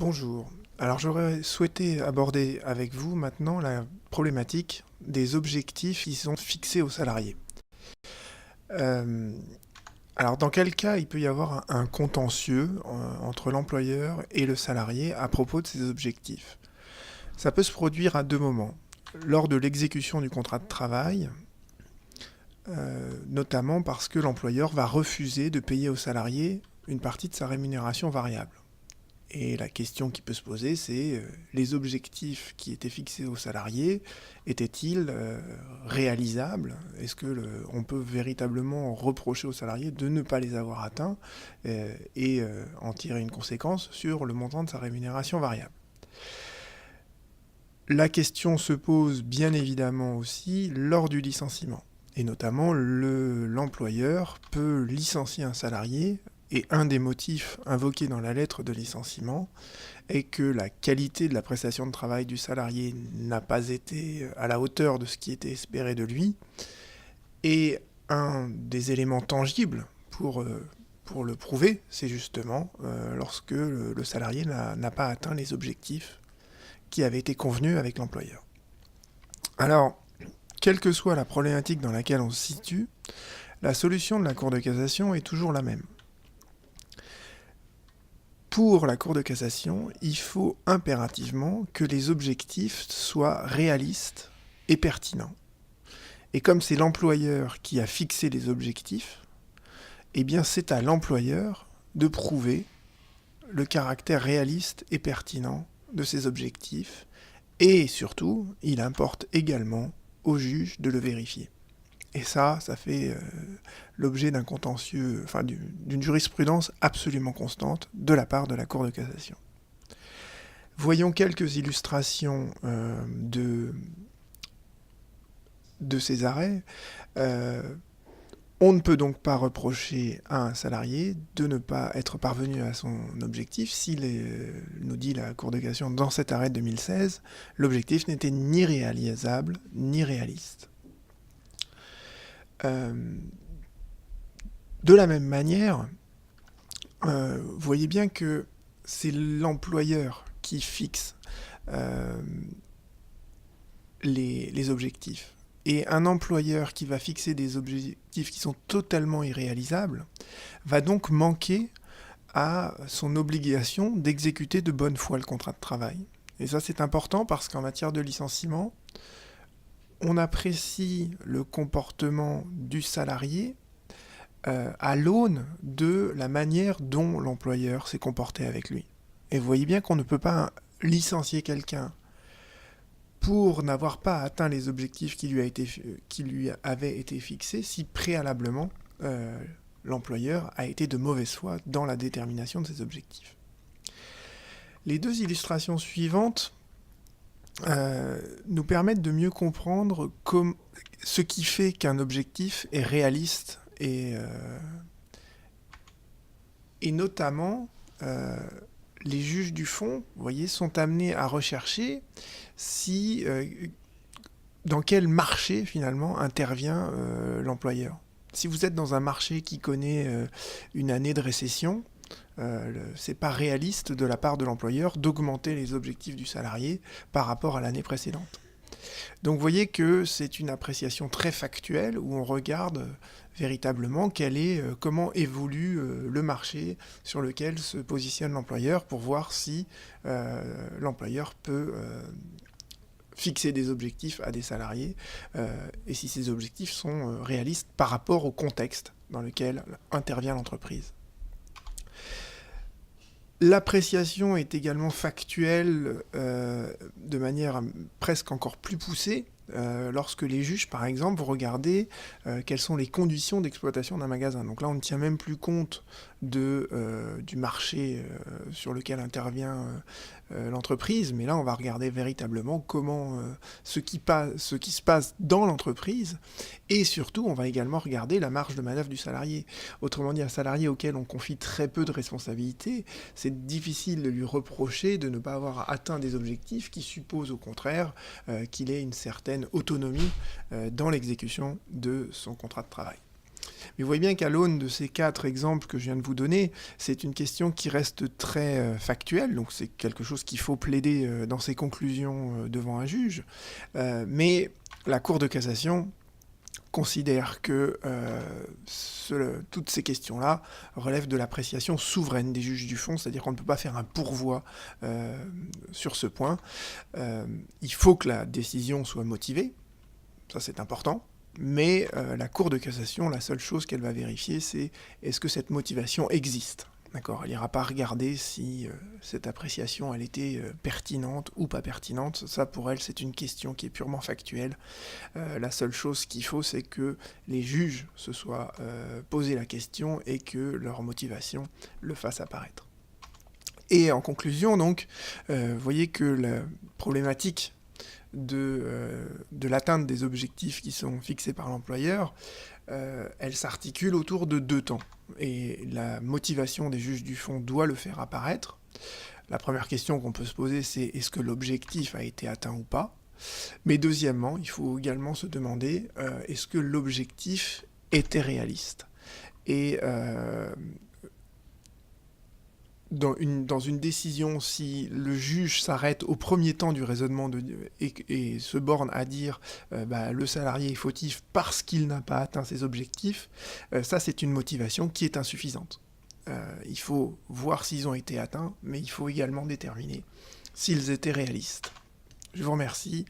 Bonjour. Alors j'aurais souhaité aborder avec vous maintenant la problématique des objectifs qui sont fixés aux salariés. Euh, alors dans quel cas il peut y avoir un contentieux entre l'employeur et le salarié à propos de ces objectifs? Ça peut se produire à deux moments. Lors de l'exécution du contrat de travail, notamment parce que l'employeur va refuser de payer au salarié une partie de sa rémunération variable. Et la question qui peut se poser, c'est les objectifs qui étaient fixés aux salariés, étaient-ils réalisables? Est-ce que on peut véritablement reprocher aux salariés de ne pas les avoir atteints et en tirer une conséquence sur le montant de sa rémunération variable? La question se pose bien évidemment aussi lors du licenciement. Et notamment, l'employeur peut licencier un salarié, et un des motifs invoqués dans la lettre de licenciement est que la qualité de la prestation de travail du salarié n'a pas été à la hauteur de ce qui était espéré de lui. Et un des éléments tangibles pour le prouver, c'est justement lorsque le salarié n'a pas atteint les objectifs qui avaient été convenus avec l'employeur. Alors, quelle que soit la problématique dans laquelle on se situe, la solution de la Cour de cassation est toujours la même. Pour la Cour de cassation, il faut impérativement que les objectifs soient réalistes et pertinents. Et comme c'est l'employeur qui a fixé les objectifs, eh bien c'est à l'employeur de prouver le caractère réaliste et pertinent de ces objectifs. Et surtout, il importe également au juge de le vérifier. Et ça fait l'objet d'un contentieux, d'une jurisprudence absolument constante de la part de la Cour de cassation. Voyons quelques illustrations de ces arrêts. On ne peut donc pas reprocher à un salarié de ne pas être parvenu à son objectif s'il nous dit la Cour de cassation dans cet arrêt de 2016, l'objectif n'était ni réalisable ni réaliste. De la même manière, vous voyez bien que c'est l'employeur qui fixe les objectifs. Et un employeur qui va fixer des objectifs qui sont totalement irréalisables va donc manquer à son obligation d'exécuter de bonne foi le contrat de travail. Et ça, c'est important parce qu'en matière de licenciement, on apprécie le comportement du salarié à l'aune de la manière dont l'employeur s'est comporté avec lui. Et vous voyez bien qu'on ne peut pas licencier quelqu'un pour n'avoir pas atteint les objectifs qui lui avaient été fixés si préalablement l'employeur a été de mauvaise foi dans la détermination de ses objectifs. Les deux illustrations suivantes nous permettent de mieux comprendre ce qui fait qu'un objectif est réaliste et notamment les juges du fond, vous voyez, sont amenés à rechercher dans quel marché finalement intervient l'employeur. Si vous êtes dans un marché qui connaît une année de récession, c'est pas réaliste de la part de l'employeur d'augmenter les objectifs du salarié par rapport à l'année précédente. Donc vous voyez que c'est une appréciation très factuelle où on regarde véritablement comment évolue le marché sur lequel se positionne l'employeur pour voir si l'employeur peut fixer des objectifs à des salariés et si ces objectifs sont réalistes par rapport au contexte dans lequel intervient l'entreprise. L'appréciation est également factuelle de manière presque encore plus poussée lorsque les juges, par exemple, vont regarder quelles sont les conditions d'exploitation d'un magasin. Donc là, on ne tient même plus compte du marché sur lequel intervient l'entreprise, mais là, on va regarder véritablement comment ce qui se passe dans l'entreprise, et surtout, on va également regarder la marge de manœuvre du salarié. Autrement dit, un salarié auquel on confie très peu de responsabilités, c'est difficile de lui reprocher de ne pas avoir atteint des objectifs qui supposent au contraire qu'il ait une certaine autonomie dans l'exécution de son contrat de travail. Mais vous voyez bien qu'à l'aune de ces 4 exemples que je viens de vous donner, c'est une question qui reste très factuelle, donc c'est quelque chose qu'il faut plaider dans ses conclusions devant un juge. Mais la Cour de cassation considère que toutes ces questions-là relèvent de l'appréciation souveraine des juges du fond, c'est-à-dire qu'on ne peut pas faire un pourvoi sur ce point. Il faut que la décision soit motivée, ça c'est important, mais la Cour de cassation, la seule chose qu'elle va vérifier, c'est est-ce que cette motivation existe. D'accord, elle n'ira pas regarder si cette appréciation elle était pertinente ou pas pertinente. Ça pour elle c'est une question qui est purement factuelle. La seule chose qu'il faut c'est que les juges se soient posé la question et que leur motivation le fasse apparaître. Et en conclusion donc, vous voyez que la problématique de l'atteinte des objectifs qui sont fixés par l'employeur, elle s'articule autour de 2 temps. Et la motivation des juges du fond doit le faire apparaître. La première question qu'on peut se poser, c'est est-ce que l'objectif a été atteint ou pas ? Mais deuxièmement, il faut également se demander est-ce que l'objectif était réaliste ? Et dans une décision, si le juge s'arrête au premier temps du raisonnement et se borne à dire le salarié est fautif parce qu'il n'a pas atteint ses objectifs, ça c'est une motivation qui est insuffisante. Il faut voir s'ils ont été atteints, mais il faut également déterminer s'ils étaient réalistes. Je vous remercie,